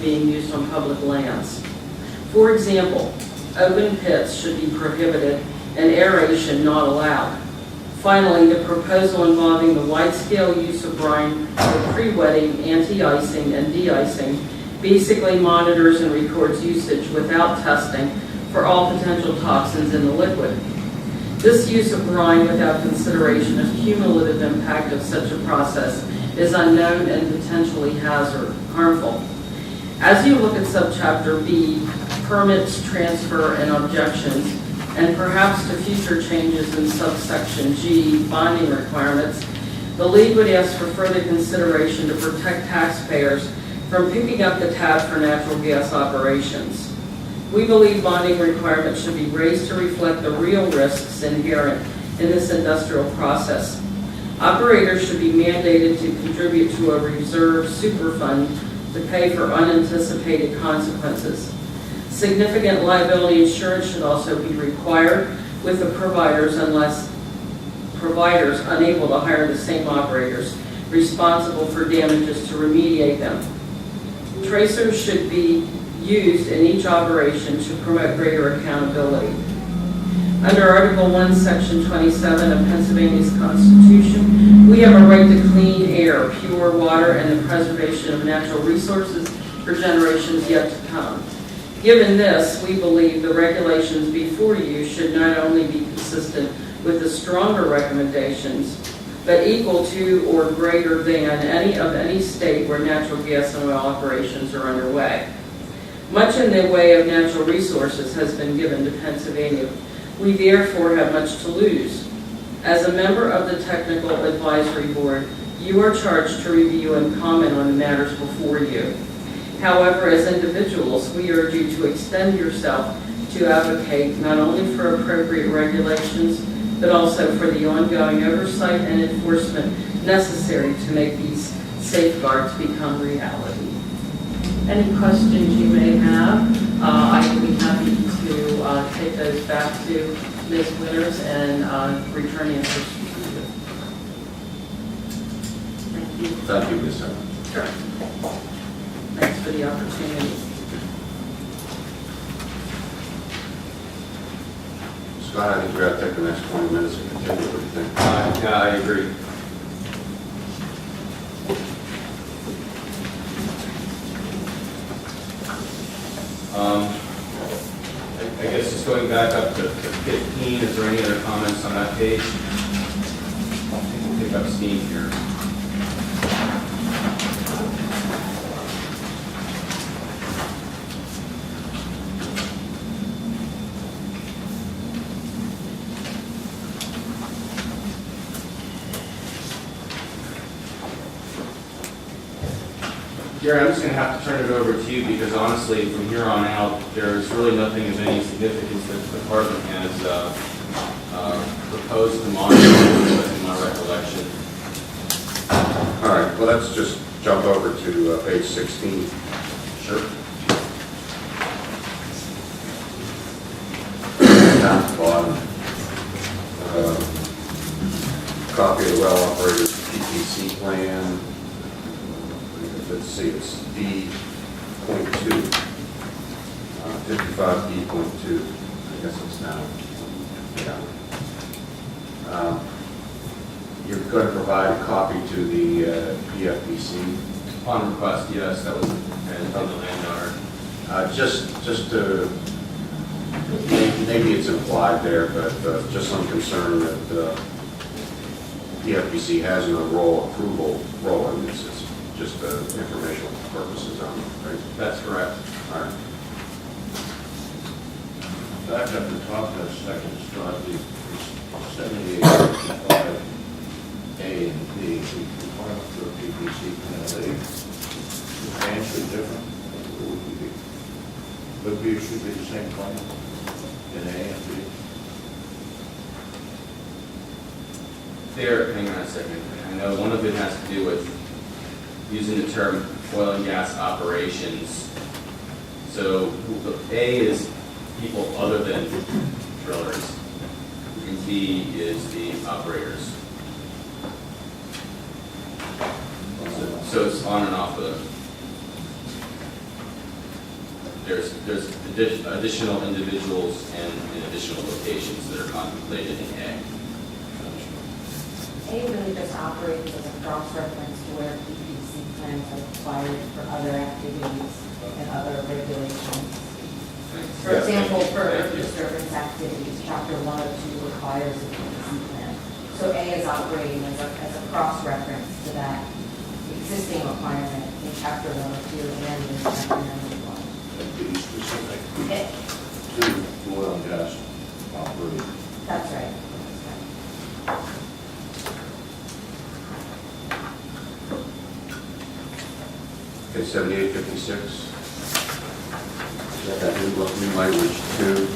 being used on public lands. For example, open pits should be prohibited and aeration not allowed. Finally, the proposal involving the wide-scale use of brine for pre-wetting, anti-icing, and de-icing basically monitors and records usage without testing for all potential toxins in the liquid. This use of brine without consideration of cumulative impact of such a process is unknown and potentially harmful. As you look at subchapter B, permits, transfer, and objections, and perhaps to future changes in subsection G, bonding requirements, the League would ask for further consideration to protect taxpayers from picking up the tab for natural gas operations. We believe bonding requirements should be raised to reflect the real risks inherent in this industrial process. Operators should be mandated to contribute to a reserve superfund to pay for unanticipated consequences. Significant liability insurance should also be required with the providers unless providers unable to hire the same operators responsible for damages to remediate them. Tracers should be used in each operation to promote greater accountability. Under Article 1, Section 27 of Pennsylvania's Constitution, we have a right to clean air, pure water, and the preservation of natural resources for generations yet to come. Given this, we believe the regulations before you should not only be consistent with the stronger recommendations, but equal to or greater than any state where natural gas and oil operations are underway. Much in the way of natural resources has been given to Pennsylvania. We therefore have much to lose. As a member of the Technical Advisory Board, you are charged to review and comment on the matters before you. However, as individuals, we urge you to extend yourself to advocate not only for appropriate regulations, but also for the ongoing oversight and enforcement necessary to make these safeguards become reality. Any questions you may have, I would be happy to take those back to Ms. Winters and return answers to you. Thank you. Thank you, Ms. Hunter. Sure. Thanks for the opportunity. Scott, I think we're going to take the next 20 minutes and continue. What do you think? Yeah, I agree. I guess just going back up to 15, is there any other comments on that page? I think we'll pick up steam here. Gary, I'm just going to have to turn it over to you because honestly, from here on out, there's really nothing of any significance that the department has proposed to monitor in my recollection. All right, well, let's just jump over to page 16. Sure. Down at the bottom. Copy of the well operator's PPC plan. Let's see, it's D.2, 55D.2, I guess it's now, yeah. You're going to provide a copy to the PFBC? Upon request, yes, that was from the landowner. Just to, maybe it's implied there, but just some concern that PFBC has no role in this. It's just informational purposes only, right? That's correct. All right. Back up the top, that second slide, the 7855 A and B, the requirement for a PPC plan, substantially different. Would be, should be the same plan in A and B. There, hang on a second. I know one of it has to do with using the term oil and gas operations. So A is people other than drillers, and B is the operators. So it's on and off the there's additional individuals and additional locations that are contemplated in A. A really just operates as a cross-reference to where PPC plans are required for other activities and other regulations. For Yes, example, for thank you. disturbance activities, chapter 102 requires a PPC plan. So A is operating as a cross-reference to that existing requirement in chapter 102 and in chapter 91. And be specific Okay, to oil and gas operating. that's right. That's right. Okay, 7856. Is that new language too?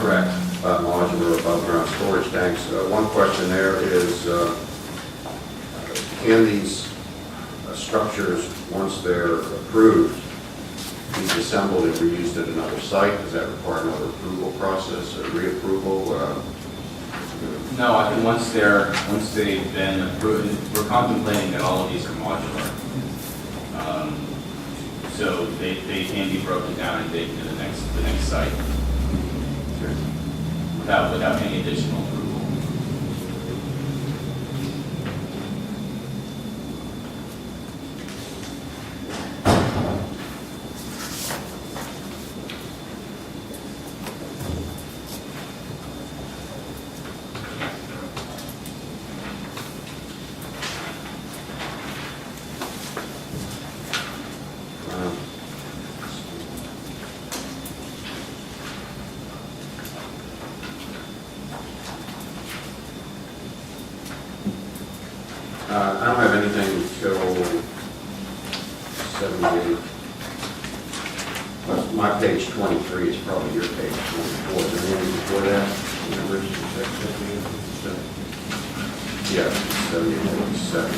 Correct. About modular above-ground storage tanks. One question there is, can these structures, once they're approved, be disassembled and reused at another site? Does that require another approval process, or reapproval? No, I think once they've been approved, we're contemplating that all of these are modular. So they can be broken down and taken to the next site without any additional approval. I don't have anything till 78. My page 23 is probably your page 24. Is there anything before that? Remember, yeah, 78, 77.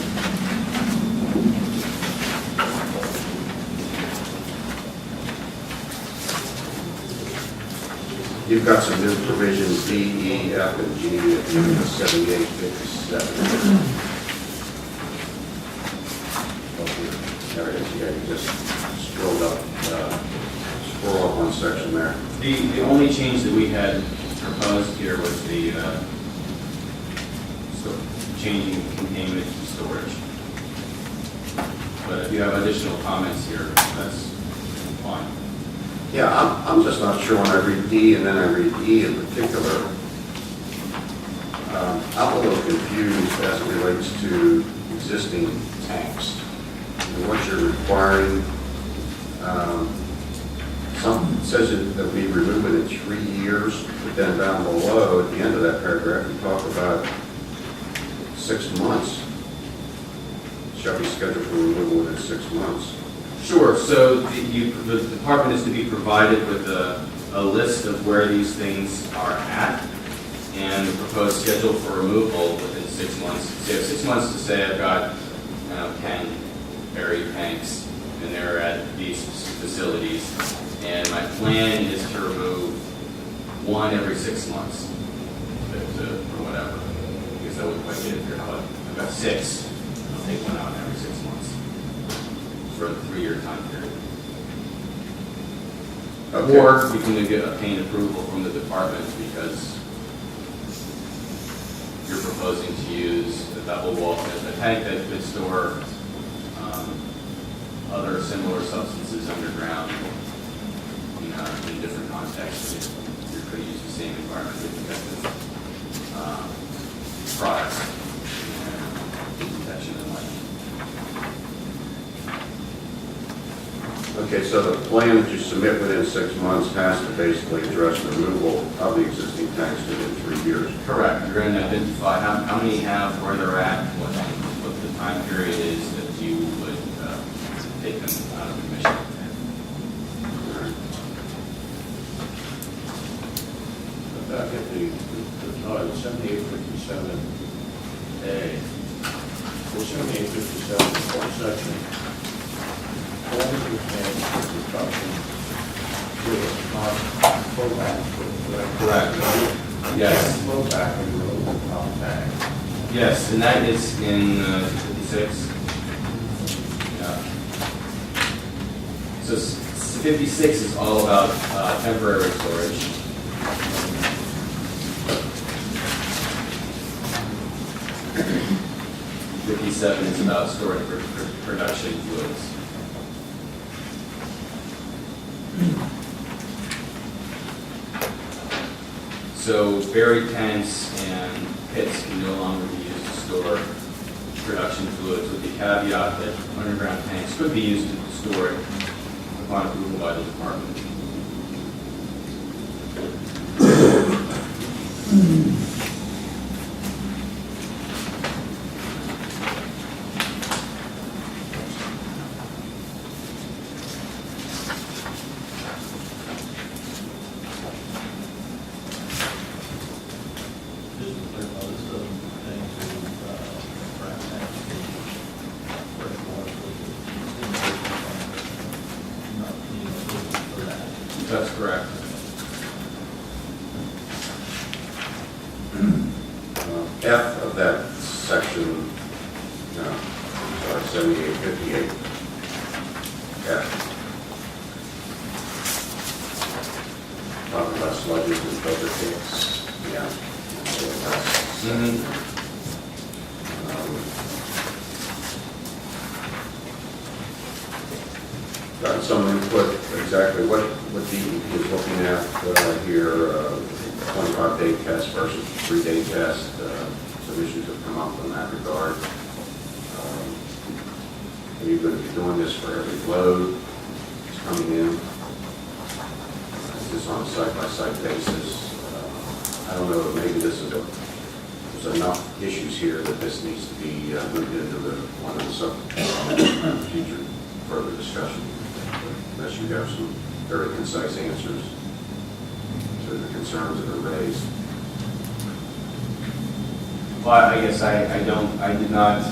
You've got some new provisions, D, E, F, and G, at the end of 78, 57. There it is, yeah, you just scrolled up, scroll up one section there. The only change that we had proposed here was the changing containment to storage. But if you have additional comments here, that's fine. Yeah, I'm just not sure when I read D and then I read E in particular. I'm a little confused as it relates to existing tanks. And what you're requiring, some says it that we remove it in 3 years, but then down below, at the end of that paragraph, you talk about 6 months. Shall be scheduled for removal within 6 months. Sure, so the department is to be provided with a list of where these things are at and the proposed schedule for removal within 6 months. So you have 6 months to say I've got 10 buried tanks and they're at these facilities. And my plan is to remove one every 6 months or whatever. Because that would quite get it here. I've got 6, I'll take one out every 6 months for a 3-year time period. Okay. Or you can obtain approval from the department because you're proposing to use a double wall, a tank that could store other similar substances underground in different contexts. You could use the same environmentally protected products, protection and life. Okay, so the plan that you submit within 6 months has to basically address removal of the existing tanks within 3 years. Correct. You're going to identify how many have, where they're at, what the time period is that you would take them out of commission. Back at the 7857A, or 7857, one section, only pertains to construction with not flow back. Correct. Yes. Flow back and road top tank. Yes, and that is in 56. Yeah. So 56 is all about temporary storage. 57 is about storing production fluids. So buried tanks and pits can no longer be used to store production fluids, with the caveat that underground tanks could be used to store it upon approval by the department. Just to clarify, this doesn't pertain to frac tanks or freshwater, not needing for that. That's correct. F of that section, no, I'm sorry, 7858. F. Talking about sludges and filter tanks, yeah. So that's- Got some input, exactly what DEP is looking at here, 25-day test versus 3-day test. Some issues have come up in that regard. Are you going to be doing this for every load that's coming in? Is this on a site-by-site basis? I don't know, maybe there's enough issues here that this needs to be moved into the one of the future further discussion. Unless you have some very concise answers to the concerns that are raised. Well, I guess I did not,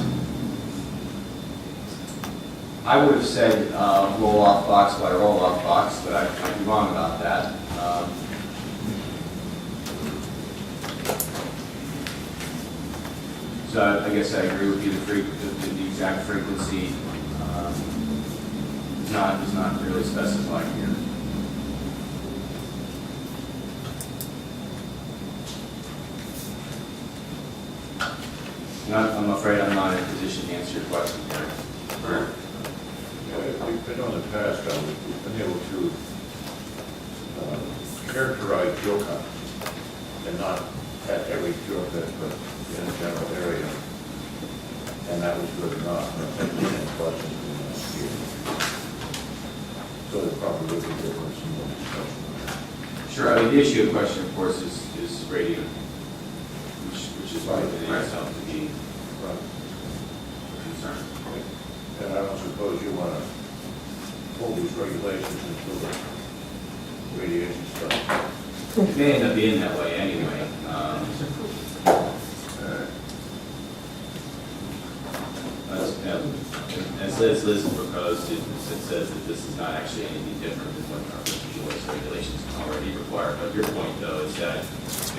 I would have said roll-off box by roll-off box, but I might be wrong about that. So I guess I agree with you, the exact frequency is not really specified here. I'm afraid I'm not in a position to answer your question here. Right. I know in the past, we've been able to characterize drill cut and not at every drill bit, but in a general area. And that was good enough. I don't think there's any questions in that here. So there probably would be difference in the discussion. Sure, I mean, the issue of question, of course, is radiant, which is why it itself to be Right. a concern. And I don't suppose you want to hold these regulations until the radiation stuff. It may end up being that way anyway. As Liz proposed, it says that this is not actually anything different than what our refusal waste regulations already require. But your point, though, is that,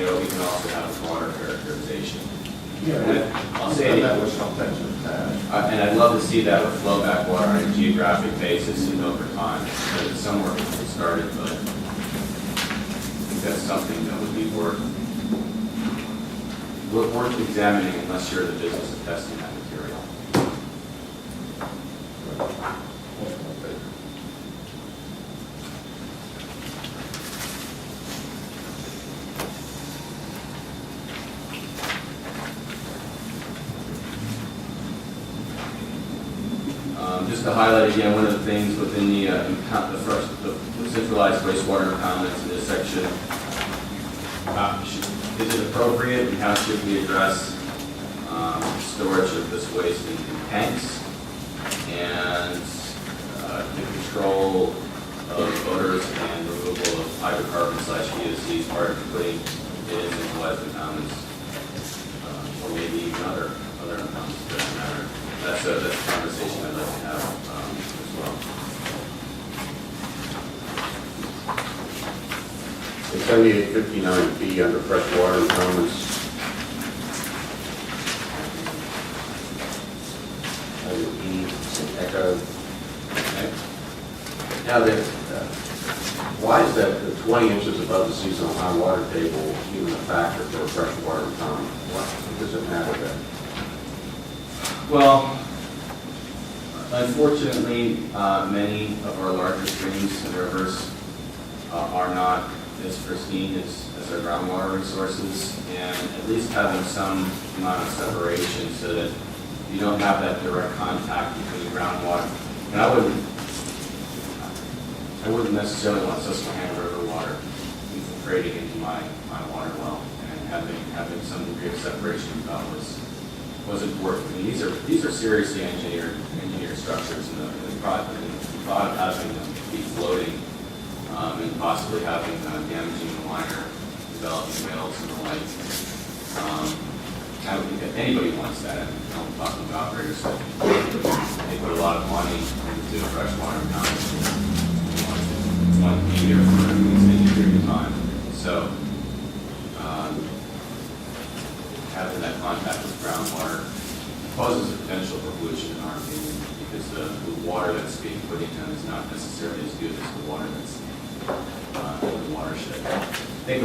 we can also have a broader characterization. And I'll say that was some things in the past. and I'd love to see that with flowback water on a geographic basis and over time, because it's somewhere we can start it, but I think that's something that would be worth examining unless you're in the business of testing that material. Just to highlight again, one of the things within the centralized wastewater impoundments in this section, is it appropriate and how should we address storage of this waste in tanks and the control of odors and removal of hydrocarbon/VOCs prior to putting it in centralized impoundments, or maybe even other impoundments, doesn't matter. That's a conversation I'd like to have as well. So 7859B under freshwater impoundments. Echo. Okay? Now, Why is that the 20 inches above the seasonal high water table even a factor for a freshwater pond? What does it matter then? Well, unfortunately, many of our larger streams and rivers are not as pristine as our groundwater resources, and at least having some amount of separation so that you don't have that direct contact between groundwater. And I wouldn't necessarily want Susquehanna River water infiltrating into my water well, and having some degree of separation was important. I mean, these are seriously engineered structures, and the thought of having them be floating and possibly having damaging the liner, developing whales and the like. I don't think that anybody wants that. I'm talking to operators that they put a lot of money into a freshwater pond. They want to be here for an extended period of time. So having that contact with groundwater causes a potential for pollution in our opinion, because the water that's being put in is not necessarily as good as the water that's in the watershed. I think